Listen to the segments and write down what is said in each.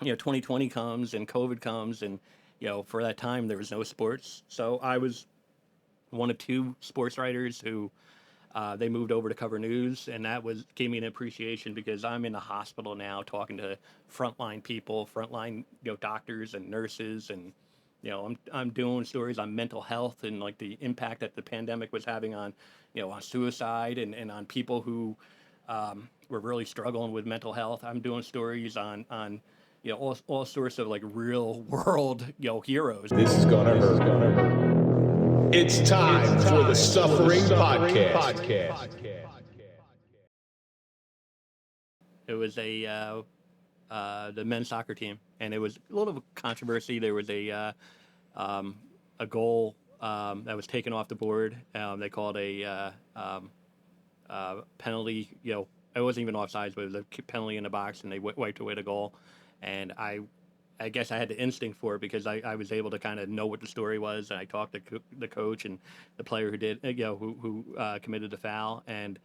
2020 comes and COVID comes, and for that time there was no sports. So I was one of two sports writers who they moved over to cover news, and that was gave me an appreciation because I'm in the hospital now talking to frontline people, frontline doctors and nurses, and I'm doing stories on mental health and like the impact that the pandemic was having on on suicide and on people who were really struggling with mental health. I'm doing stories on all sorts of like real world heroes. This is gonna hurt. It's time for the Suffering Podcast. It was the men's soccer team, and it was a little of a controversy. There was a goal that was taken off the board. They called a penalty. It wasn't even offsides, but it was a penalty in the box, and they wiped away the goal. And I guess I had the instinct for it because I was able to kind of know what the story was, and I talked to the coach and the player who did, who committed the foul, and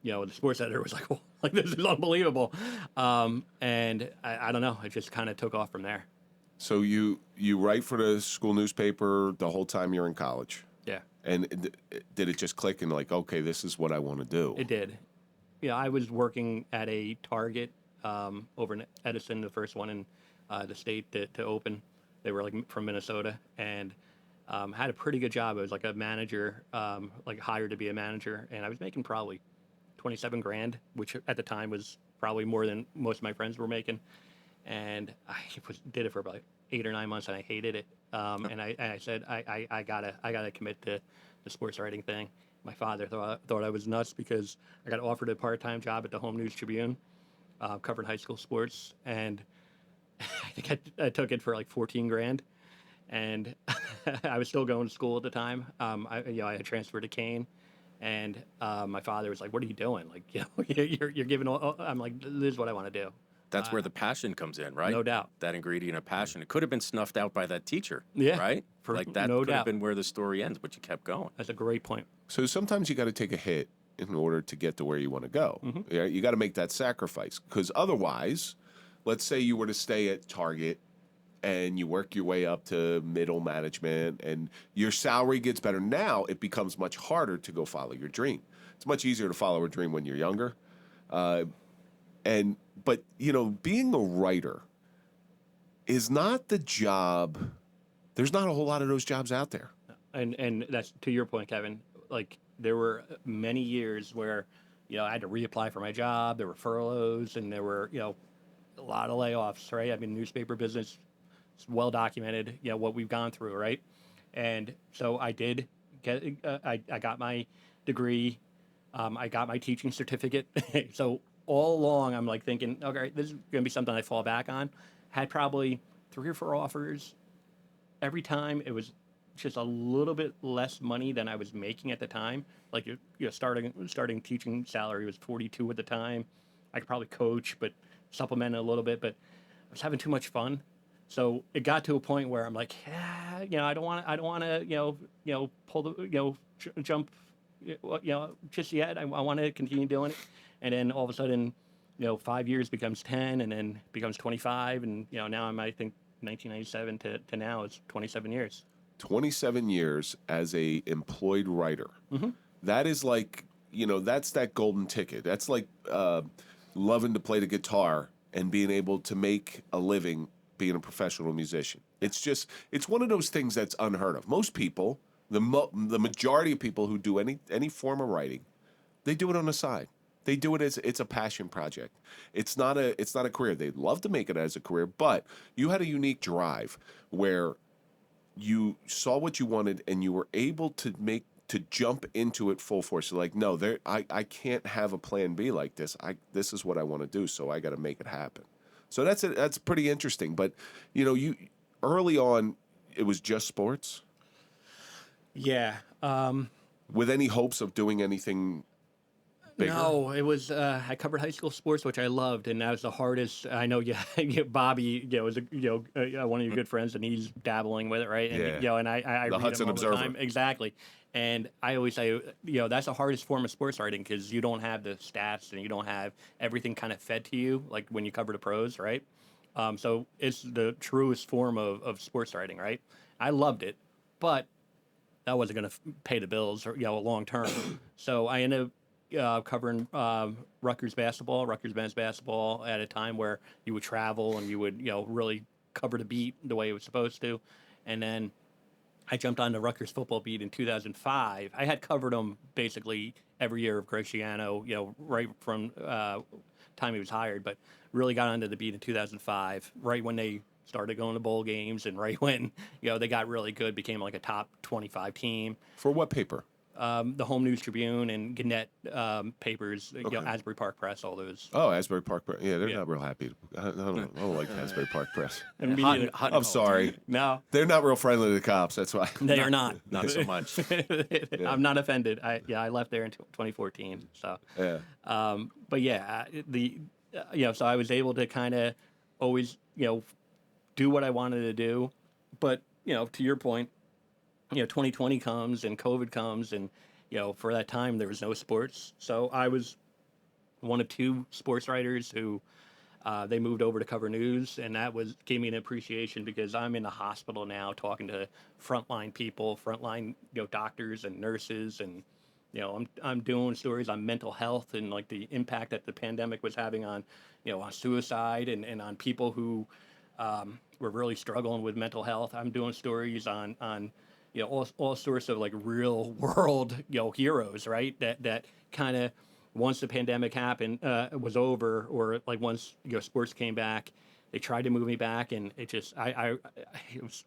the sports editor was like, "Well, like this is unbelievable," and I don't know, it just kind of took off from there. So you write for the school newspaper the whole time you're in college, Yeah, and did it just click and like, okay, this is what I want to do? it did. I was working at a Target over in Edison, the first one in the state to open. They were like from Minnesota, and had a pretty good job. I was like a manager, like hired to be a manager, and I was making probably 27 grand, which at the time was probably more than most of my friends were making. And I did it for about 8 or 9 months, and I hated it. And I said I gotta commit to the sports writing thing. My father thought I was nuts because I got offered a part-time job at the Home News Tribune, covering high school sports, and I think I took it for like 14 grand, and I was still going to school at the time. I had transferred to Kane, and my father was like, "What are you doing? Like, you're giving all." I'm like, "This is what I want to do." That's where the passion comes in, right? No doubt. That ingredient of passion. It could have been snuffed out by that teacher, Yeah, right? Like that could doubt. have been where the story ends, but you kept going. That's a great point. So sometimes you got to take a hit in order to get to where you want to go. Mm-hmm. Yeah, you got to make that sacrifice, because otherwise, let's say you were to stay at Target and you work your way up to middle management and your salary gets better. Now it becomes much harder to go follow your dream. It's much easier to follow a dream when you're younger. But being a writer is not the job. There's not a whole lot of those jobs out there. And that's to your point, Kevin. Like there were many years where I had to reapply for my job. There were furloughs, and there were a lot of layoffs. Right? I mean, newspaper business is well documented. What we've gone through, right? And so I did get. I got my degree. I got my teaching certificate. So all along, I'm like thinking, okay, this is going to be something I fall back on. Had probably 3 or 4 offers. Every time it was just a little bit less money than I was making at the time. Like starting teaching salary was 42 at the time. I could probably coach, but supplement it a little bit. But I was having too much fun, so it got to a point where I'm like, I don't want to, pull the, jump, just yet. I want to continue doing it, and then all of a sudden, 5 years becomes 10, and then becomes 25, and now I think 1997 to now is 27 years. 27 years as a employed writer. Mm-hmm. That is like, that's that golden ticket. That's like loving to play the guitar and being able to make a living being a professional musician. It's one of those things that's unheard of. Most people, the majority of people who do any form of writing, they do it on the side. They do it as it's a passion project. It's not a career. They'd love to make it as a career, but you had a unique drive where you saw what you wanted and you were able to jump into it full force. You're like, no, I can't have a plan B like this. This is what I want to do, so I got to make it happen. So that's pretty interesting. But you early on, it was just sports. Yeah. With any hopes of doing anything bigger? No, it was. I covered high school sports, which I loved, and that was the hardest. I know, Bobby, is one of your good friends, and he's dabbling with it, right? And, Yeah. And I The read Hudson him all Observer. the time. Exactly. And I always say, that's the hardest form of sports writing because you don't have the stats and you don't have everything kind of fed to you like when you cover the pros, right? So it's the truest form of sports writing, right? I loved it, but that wasn't going to pay the bills or long term. So I ended up covering Rutgers basketball, Rutgers men's basketball at a time where you would travel and you would really cover the beat the way it was supposed to, and then I jumped on the Rutgers football beat in 2005. I had covered them basically every year of Greg Schiano, right from time he was hired, but really got onto the beat in 2005, right when they started going to bowl games and right when, they got really good, became like a top 25 team. For what paper? The Home News Tribune and Gannett papers, Asbury Park Press, all those. Oh, Asbury Park Press. Yeah, they're not real happy. I don't like Asbury Park Press. And me Hot- neither. hot- I'm sorry. No, They're not real friendly to the cops. That's why. they are not. Not so much. I'm not offended. I left there in 2014. So. Yeah. But yeah, so I was able to kind of always, do what I wanted to do. But, to your point, 2020 comes and COVID comes and, for that time there was no sports. So I was one of two sports writers who they moved over to cover news, and that gave me an appreciation because I'm in the hospital now talking to frontline people, doctors and nurses, and I'm doing stories on mental health and like the impact that the pandemic was having on on suicide and on people who were really struggling with mental health. I'm doing stories on all sorts of like real world heroes, right? That kind of once the pandemic happened was over, or like once sports came back, they tried to move me back, and it just it was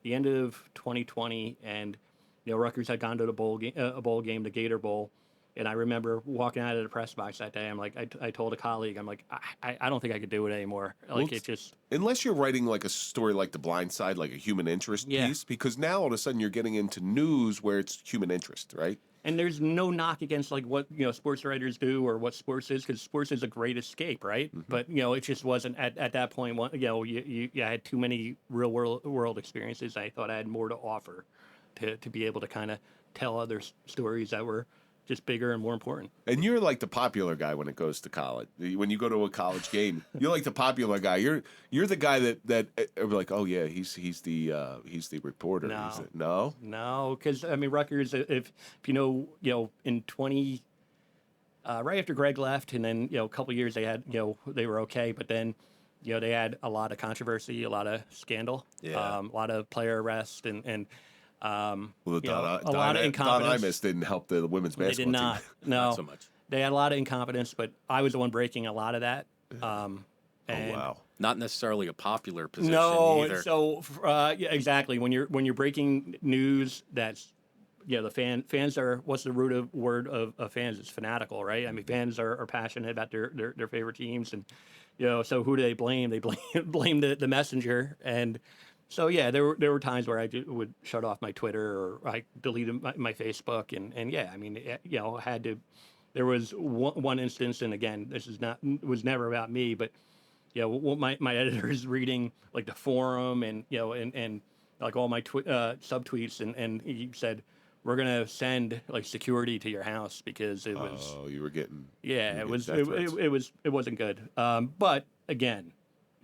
the end of 2020, and Rutgers had gone to the a bowl game, the Gator Bowl. And I remember walking out of the press box that day. I'm like, I told a colleague, I'm like, I don't think I could do it anymore. Like, it just. Unless you're writing like a story like The Blind Side, like a human interest piece, because now all of a sudden you're getting into news where it's human interest, right? And there's no knock against like what sports writers do or what sports is, because sports is a great escape, right? Mm-hmm. But it just wasn't at that point. I had too many real world experiences. I thought I had more to offer, to be able to kind of tell other stories that were just bigger and more important. And you're like the popular guy when it goes to college. When you go to a college game, you're like the popular guy. You're the guy that are like, oh yeah, he's the reporter. No, because I mean Rutgers. If in 20, right after Greg left, and then a couple of years they had they were okay, but then they had a lot of controversy, a lot of scandal, a lot of player arrest, and. Well, a lot of incompetence. Don Imus didn't help the women's basketball team. They did not. team. No, Not so much. They had a lot of incompetence, but I was the one breaking a lot of that. Oh wow! Not necessarily a popular position either. So exactly. When you're breaking news, that's the fans are. What's the word of fans? It's fanatical, right? I mean, fans are passionate about their favorite teams, and so who do they blame? They blame the messenger. And so yeah, there were times where I would shut off my Twitter, or I deleted my Facebook, and yeah, I mean, had to. There was one instance, and again, was never about me, but my editor is reading like the forum and and like all my subtweets, and he said, we're gonna send like security to your house because it was. Oh, you were getting. Yeah, it wasn't good. But again,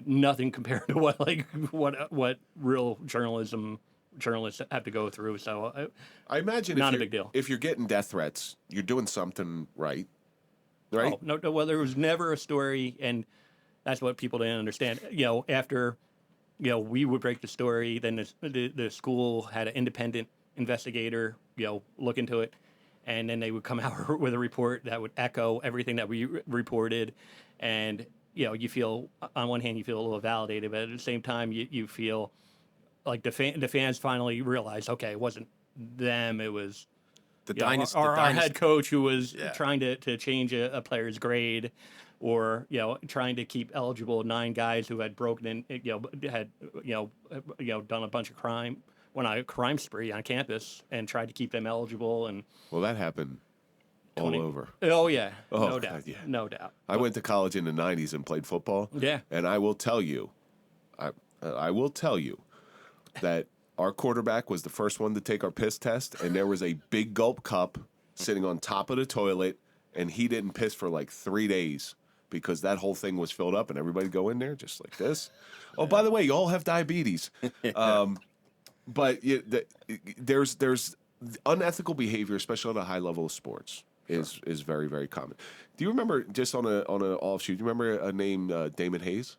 nothing compared to what real journalists have to go through. So I imagine not a big deal. If you're getting death threats, you're doing something right. Right? Oh, no. Well, there was never a story, and that's what people didn't understand. After we would break the story, then the school had an independent investigator look into it, and then they would come out with a report that would echo everything that we reported. And you feel, on one hand, you feel a little validated, but at the same time, you feel like the fans finally realized, okay, it wasn't them, it was our head coach who was trying to change a player's grade, or trying to keep eligible 9 guys who had broken in, had done a bunch of crime, went on a crime spree on campus, and tried to keep them eligible. And well, that happened all over. Oh yeah, no doubt, God, yeah. No doubt. I went to college in the '90s and played football. Yeah, and I will tell you, I will tell you that our quarterback was the first one to take our piss test, and there was a big gulp cup sitting on top of the toilet, and he didn't piss for like 3 days. because that whole thing was filled up and everybody go in there just like this. Oh, by the way, you all have diabetes. But there's unethical behavior, especially at a high level of sports, is very, very common. Do you remember, just on an offshoot, do you remember a name, Damon Hayes?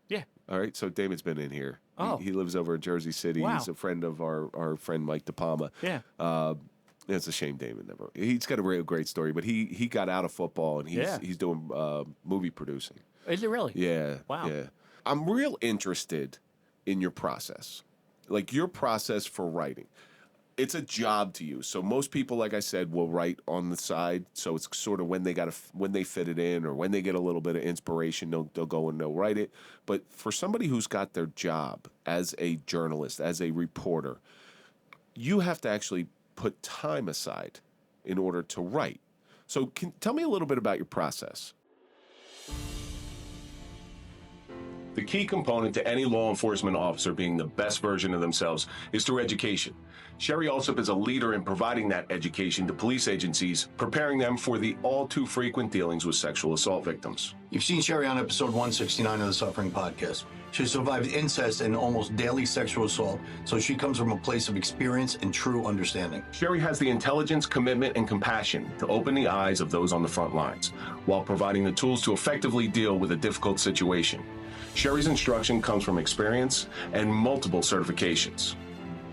Yeah. All right, so Damon's been in here. Oh. He lives over in Jersey City. Wow. He's a friend of our friend Mike DePalma. Yeah. It's a shame Damon never. He's got a real great story, but he got out of football and he's doing movie producing. Is it really? Yeah. Wow. Yeah. I'm real interested in your process, like your process for writing. It's a job to you. So most people, like I said, will write on the side. So it's sort of when they fit it in, or when they get a little bit of inspiration, they'll go and they'll write it. But for somebody who's got their job as a journalist, as a reporter, you have to actually put time aside in order to write. So tell me a little bit about your process. The key component to any law enforcement officer being the best version of themselves is through education. Sherry Alsop is a leader in providing that education to police agencies, preparing them for the all too frequent dealings with sexual assault victims. You've seen Sherry on episode 169 of the Suffering Podcast. She survived incest and almost daily sexual assault, so she comes from a place of experience and true understanding. Sherry has the intelligence, commitment, and compassion to open the eyes of those on the front lines, while providing the tools to effectively deal with a difficult situation. Sherry's instruction comes from experience and multiple certifications.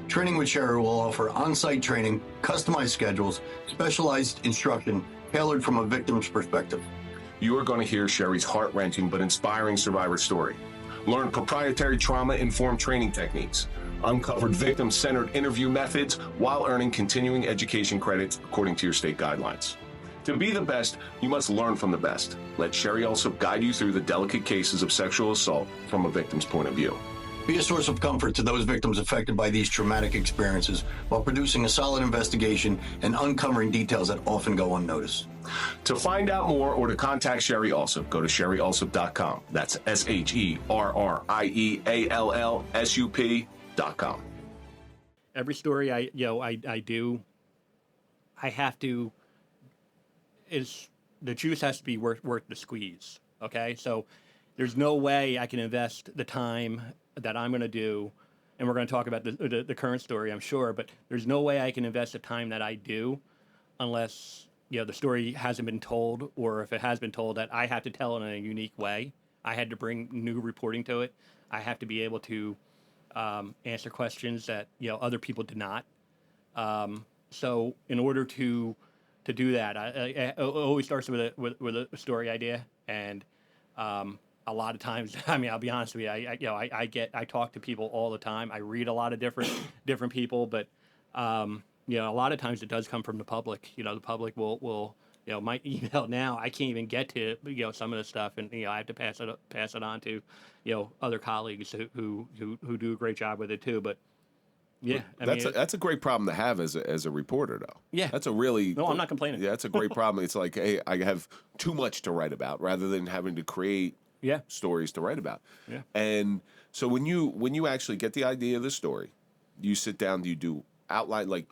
Training with Sherry will offer on-site training, customized schedules, specialized instruction tailored from a victim's perspective. You are going to hear Sherry's heart-wrenching but inspiring survivor story. Learn proprietary trauma-informed training techniques, uncovered victim-centered interview methods while earning continuing education credits according to your state guidelines. To be the best, you must learn from the best. Let Sherry also guide you through the delicate cases of sexual assault from a victim's point of view. Be a source of comfort to those victims affected by these traumatic experiences while producing a solid investigation and uncovering details that often go unnoticed. To find out more or to contact Sherry Alsop, go to sherryalsop.com. That's SherryAllsup.com. Every story I do, I have to, the juice has to be worth the squeeze. Okay, so there's no way I can invest the time that I'm going to do, and we're going to talk about the current story, I'm sure, but there's no way I can invest the time that I do unless the story hasn't been told, or if it has been told, that I have to tell it in a unique way. I had to bring new reporting to it. I have to be able to answer questions that other people did not. So in order to do that, it always starts with a story idea, and a lot of times, I mean, I'll be honest with you, I talk to people all the time. I read a lot of different people, but a lot of times it does come from the public. The public will my email now, I can't even get to some of the stuff, and I have to pass it on to other colleagues who do a great job with it too. But yeah, that's a great problem to have as a reporter, though. Yeah, that's a really I'm not complaining. Yeah, that's a great problem. It's like, hey, I have too much to write about rather than having to create stories to write about. Yeah. And so when you actually get the idea of the story, you sit down, do you do outline, like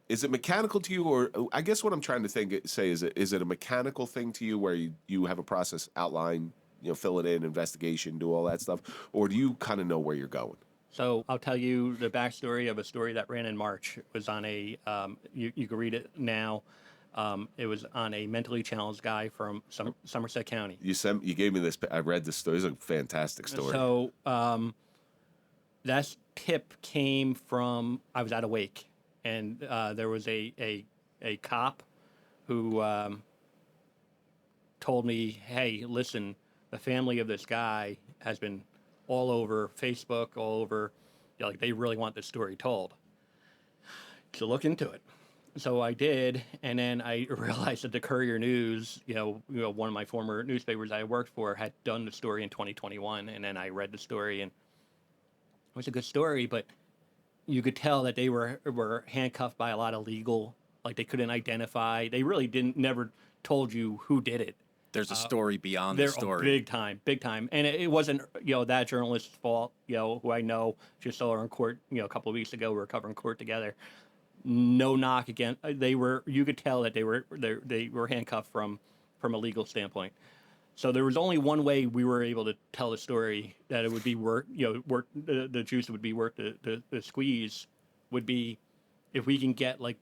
is it mechanical to you, or I guess what I'm trying to say is it a mechanical thing to you where you have a process, outline, fill it in, investigation, do all that stuff, or do you kind of know where you're going? So I'll tell you the backstory of a story that ran in March. It was on a you can read it now. It was on a mentally challenged guy from Somerset County. You gave me this. I read this story. It's a fantastic story. So that tip came from, I was at a wake, and there was a cop who told me, "Hey, listen, the family of this guy has been all over Facebook, all over, like they really want this story told. So look into it." So I did, and then I realized that the Courier News, one of my former newspapers I worked for, had done the story in 2021, and then I read the story, and it was a good story, but you could tell that they were handcuffed by a lot of legal, like they couldn't identify. They really never told you who did it. There's a story beyond the story. Big time. And it wasn't, that journalist's fault, who I know, just saw her in court, a couple of weeks ago. We were covering court together. No knock again. You could tell that they were handcuffed from a legal standpoint. So there was only one way we were able to tell the story that it would be the juice would be worth the squeeze, would be if we can get like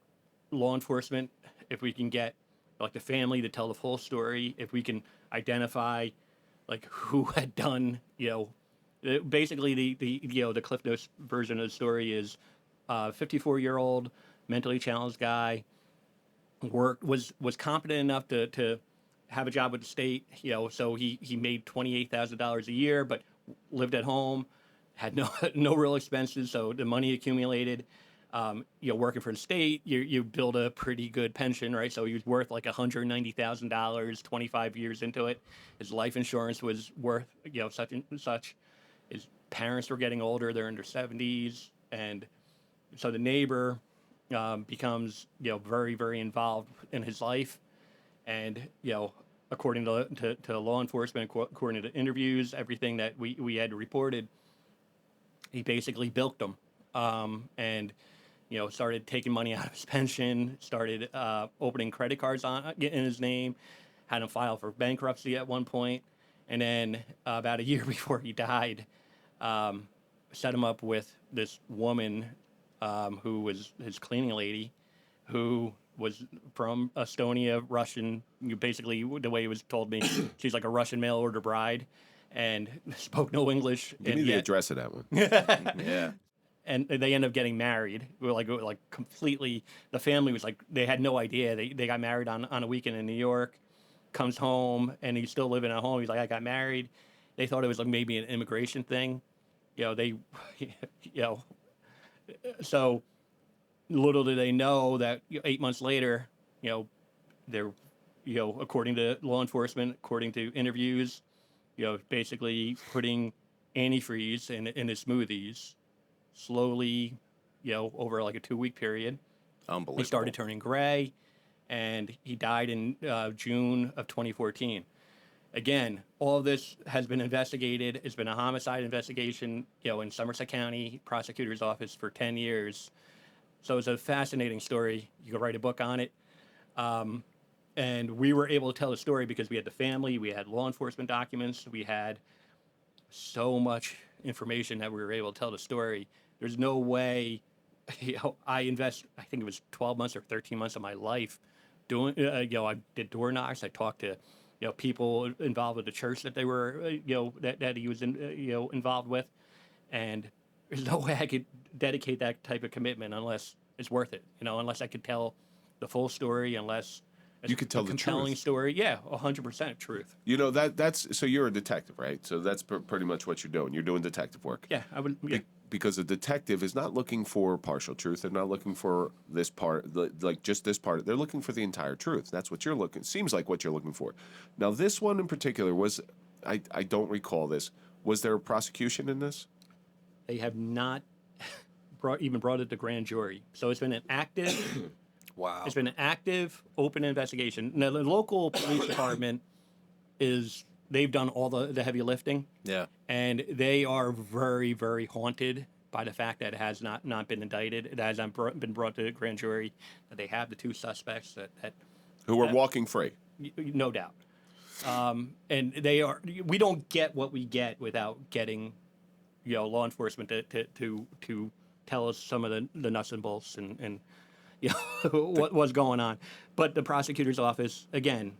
law enforcement, if we can get like the family to tell the full story, if we can identify like who had done, basically the Cliff Notes version of the story is 54-year-old mentally challenged guy was competent enough to have a job with the state, so he made $28,000 a year, but lived at home, had no real expenses, so the money accumulated. Working for the state, you build a pretty good pension, right? So he was worth like $190,000, 25 years into it. His life insurance was worth, such and such. His parents were getting older; they're in their 70s, and so the neighbor becomes, very, very involved in his life, and according to law enforcement, according to interviews, everything that we had reported, he basically bilked them, and started taking money out of his pension, started opening credit cards in his name, had him file for bankruptcy at one point, and then about a year before he died, set him up with this woman who was his cleaning lady, who was from Estonia, Russian. Basically, the way it was told me, she's like a Russian mail order bride, and spoke no English. Give me the address of that one. Yeah. And they end up getting married. We were like completely. The family was like, they had no idea. They got married on a weekend in New York. Comes home and he's still living at home. He's like, I got married. They thought it was like maybe an immigration thing. So little do they know that 8 months later, they're, according to law enforcement, according to interviews, basically putting antifreeze in his smoothies slowly, over like a 2-week period. Unbelievable. He started turning gray, and he died in June of 2014. Again, all of this has been investigated. It's been a homicide investigation, in Somerset County Prosecutor's Office for 10 years. So it's a fascinating story. You could write a book on it. And we were able to tell the story because we had the family, we had law enforcement documents, we had so much information that we were able to tell the story. There's no way, I think it was 12 months or 13 months of my life doing, I did door knocks, I talked to, people involved with the church that they were, that he was, involved with. And there's no way I could dedicate that type of commitment unless it's worth it, unless I could tell the full story, unless you could tell a the compelling truth. Story. Yeah, 100% truth. That's so you're a detective, right? So that's pretty much what you're doing. You're doing detective work. Yeah, I would. Yeah. Because a detective is not looking for partial truth. They're not looking for this part, like just this part. They're looking for the entire truth. That's what you're looking. Seems like what you're looking for. Now, this one in particular was, I don't recall this. Was there a prosecution in this? They have not brought it to grand jury. So it's been an active. Wow. It's been an active, open investigation. Now, the local police department they've done all the heavy lifting. Yeah. And they are very, very haunted by the fact that it has not been indicted. It has not been brought to the grand jury. That they have the 2 suspects that Who were walking free. No doubt. And we don't get what we get without getting, law enforcement to tell us some of the nuts and bolts and what was going on. But the prosecutor's office, again,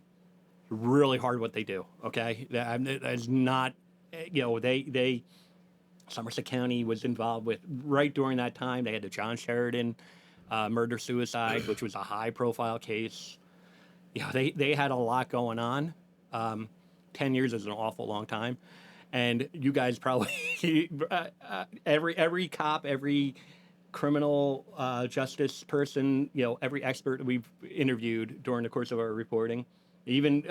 really hard what they do. Okay, that is not, Somerset County was involved with right during that time. They had the John Sheridan murder suicide, which was a high profile case. They had a lot going on. 10 years is an awful long time, and you guys probably every cop, every criminal justice person, every expert we've interviewed during the course of our reporting. Even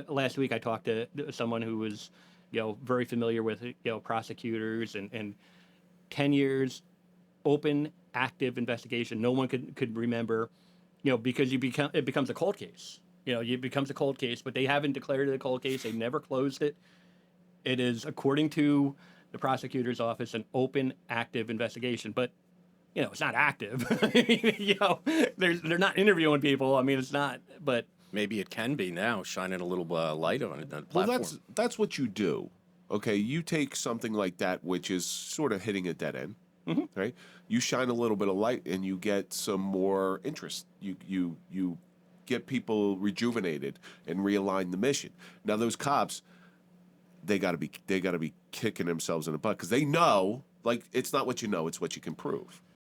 last week, I talked to someone who was, very familiar with, prosecutors and 10 years, open, active investigation. No one could remember, because it becomes a cold case. It becomes a cold case, but they haven't declared it a cold case. They never closed it. It is, according to the prosecutor's office, an open, active investigation. But it's not active. They're not interviewing people. I mean, it's not. But maybe it can be now, shining a little light on it, on the Well, platform. that's what you do. Okay, you take something like that, which is sort of hitting a dead end, right? You shine a little bit of light, and you get some more interest. You get people rejuvenated and realign the mission. Now, those cops, they got to be kicking themselves in the butt because they know, like, it's not what you know, it's what you can prove.